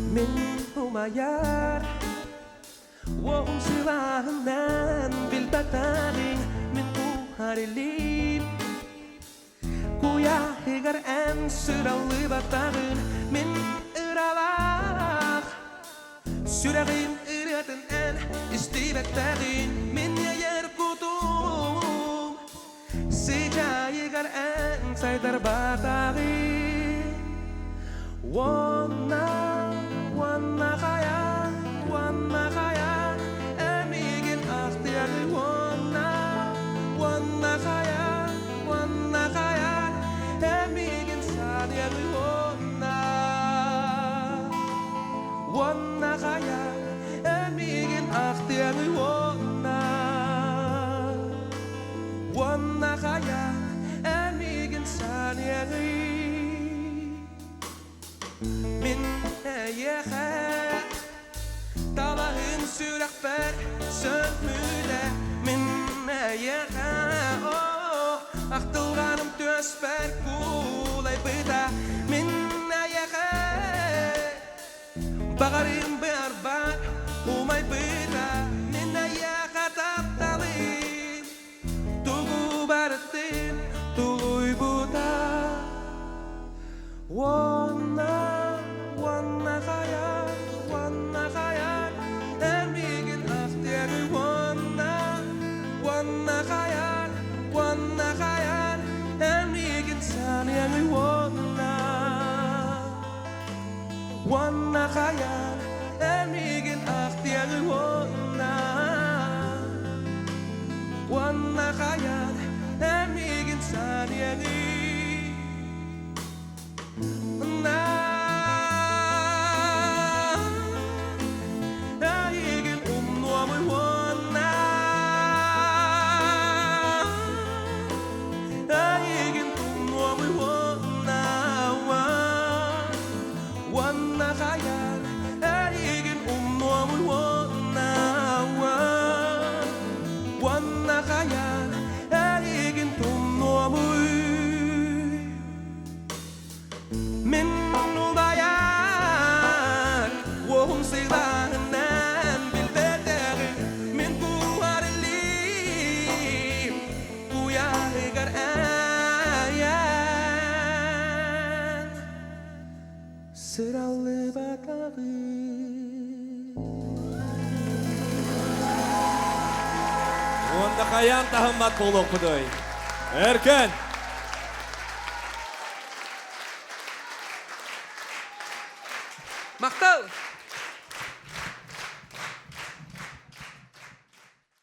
Min humayar وهم سواهنان بالبتاغين من قوهارلين كويا هيغر أن سراوي بتاغين من إراواخ سراغين إراتن أن استيبتاغين من يير كتوم سيجا هيغر أن سيدر بتاغين وانا خيا وانا خيا أميجن أختيار وانا خيا أميجن سانيا وانا خيا أميجن أختيار وانا خيا أميجن سانيا من أي خير طبعاً سرق فر سمولة من أي خير أختوغانم تسفر كولاي بيتا من أي خير بغرين بأربع وماي بيتا من أي خطاب طويل تغو بارتين تغو يبوتا وانا خيال أميجن أختيار وانا خيال أميجن ثانية وانا خيال أميجن أختيار وانا خيال أميجن ثانية Sıralı batağı Onda kayan tahımmat bolu okudoy. Erken. Maktal